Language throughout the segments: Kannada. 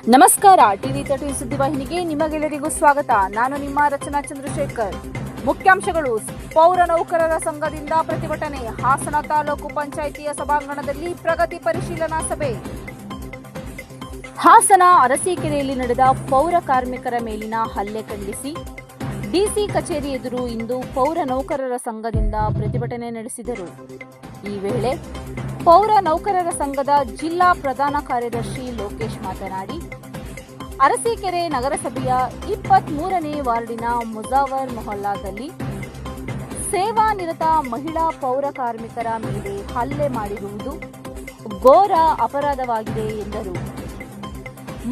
ನಮಸ್ಕಾರ. ಟಿವಿ 13 ಸುದ್ದಿವಾಹಿನಿಗೆ ನಿಮಗೆಲ್ಲರಿಗೂ ಸ್ವಾಗತ. ನಾನು ನಿಮ್ಮ ರಚನಾ ಚಂದ್ರಶೇಖರ್. ಮುಖ್ಯಾಂಶಗಳು. ಪೌರ ನೌಕರರ ಸಂಘದಿಂದ ಪ್ರತಿಭಟನೆ. ಹಾಸನ ತಾಲೂಕು ಪಂಚಾಯಿತಿಯ ಸಭಾಂಗಣದಲ್ಲಿ ಪ್ರಗತಿ ಪರಿಶೀಲನಾ ಸಭೆ. ಹಾಸನ ಅರಸೀಕೆರೆಯಲ್ಲಿ ನಡೆದ ಪೌರ ಕಾರ್ಮಿಕರ ಮೇಲಿನ ಹಲ್ಲೆ ಖಂಡಿಸಿ ಡಿಸಿ ಕಚೇರಿ ಎದುರು ಇಂದು ಪೌರ ನೌಕರರ ಸಂಘದಿಂದ ಪ್ರತಿಭಟನೆ ನಡೆಸಿದರು. ಈ ವೇಳೆ ಪೌರ ನೌಕರರ ಸಂಘದ ಜಿಲ್ಲಾ ಪ್ರಧಾನ ಕಾರ್ಯದರ್ಶಿ ಲೋಕೇಶ್ ಮಾತನಾಡಿ, ಅರಸೀಕೆರೆ ನಗರಸಭೆಯ 23ನೇ ವಾರ್ಡಿನ ಮುಜಾವರ್ ಮೊಹಲ್ಲಾದಲ್ಲಿ ಸೇವಾನಿರತ ಮಹಿಳಾ ಪೌರ ಕಾರ್ಮಿಕರ ಮೇಲೆ ಹಲ್ಲೆ ಮಾಡಿರುವುದು ಘೋರ ಅಪರಾಧವಾಗಿದೆ ಎಂದರು.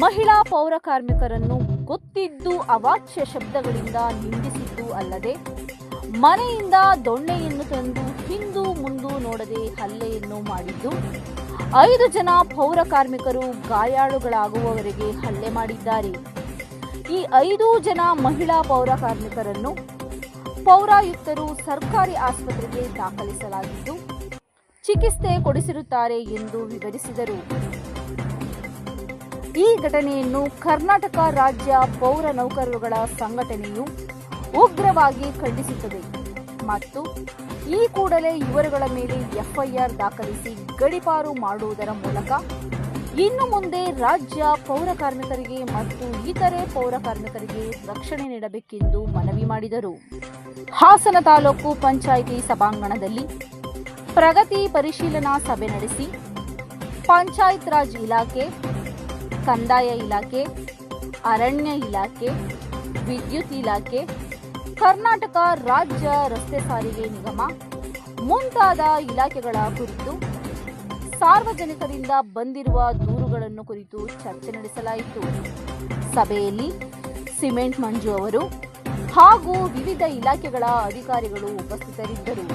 ಮಹಿಳಾ ಪೌರ ಕಾರ್ಮಿಕರನ್ನು ಗೊತ್ತಿದ್ದು ಅವಾಚ್ಯ ಶಬ್ದಗಳಿಂದ ನಿಂದಿಸಿದ್ದು ಅಲ್ಲದೆ ಮನೆಯಿಂದ ದೊಣ್ಣೆಯನ್ನು ತಂದು ಹಿಂದು ಮುಂದು ನೋಡದೆ ಹಲ್ಲೆಯನ್ನು ಮಾಡಿದ್ದು 5 ಜನ ಪೌರ ಕಾರ್ಮಿಕರು ಗಾಯಾಳುಗಳಾಗುವವರೆಗೆ ಹಲ್ಲೆ ಮಾಡಿದ್ದಾರೆ. ಈ 5 ಜನ ಮಹಿಳಾ ಪೌರ ಕಾರ್ಮಿಕರನ್ನು ಪೌರಾಯುಕ್ತರು ಸರ್ಕಾರಿ ಆಸ್ಪತ್ರೆಗೆ ದಾಖಲಿಸಲಾಗಿದ್ದು ಚಿಕಿತ್ಸೆ ಕೊಡಿಸಿರುತ್ತಾರೆ ಎಂದು ವಿವರಿಸಿದರು. ಈ ಘಟನೆಯನ್ನು ಕರ್ನಾಟಕ ರಾಜ್ಯ ಪೌರ ನೌಕರರುಗಳ ಸಂಘಟನೆಯು ಉಗ್ರವಾಗಿ ಖಂಡಿಸುತ್ತದೆ ಮತ್ತು ಈ ಕೂಡಲೇ ಇವರುಗಳ ಮೇಲೆ ಎಫ್ಐಆರ್ ದಾಖಲಿಸಿ ಗಡೀಪಾರು ಮಾಡುವುದರ ಮೂಲಕ ಇನ್ನು ಮುಂದೆ ರಾಜ್ಯ ಪೌರ ಕಾರ್ಮಿಕರಿಗೆ ಮತ್ತು ಇತರೆ ಪೌರ ಕಾರ್ಮಿಕರಿಗೆ ರಕ್ಷಣೆ ನೀಡಬೇಕೆಂದು ಮನವಿ ಮಾಡಿದರು. ಹಾಸನ ತಾಲೂಕು ಪಂಚಾಯಿತಿ ಸಭಾಂಗಣದಲ್ಲಿ ಪ್ರಗತಿ ಪರಿಶೀಲನಾ ಸಭೆ ನಡೆಸಿ ಪಂಚಾಯತ್ ರಾಜ್ ಇಲಾಖೆ, ಕಂದಾಯ ಇಲಾಖೆ, ಅರಣ್ಯ ಇಲಾಖೆ, ವಿದ್ಯುತ್ ಇಲಾಖೆ, ಕರ್ನಾಟಕ ರಾಜ್ಯ ರಸ್ತೆ ಸಾರಿಗೆ ನಿಗಮ ಮುಂತಾದ ಇಲಾಖೆಗಳ ಕುರಿತು ಸಾರ್ವಜನಿಕರಿಂದ ಬಂದಿರುವ ದೂರುಗಳನ್ನು ಕುರಿತು ಚರ್ಚೆ ನಡೆಸಲಾಯಿತು. ಸಭೆಯಲ್ಲಿ ಸಿಮೆಂಟ್ ಮಂಜು ಅವರು ಹಾಗೂ ವಿವಿಧ ಇಲಾಖೆಗಳ ಅಧಿಕಾರಿಗಳು ಉಪಸ್ಥಿತರಿದ್ದರು.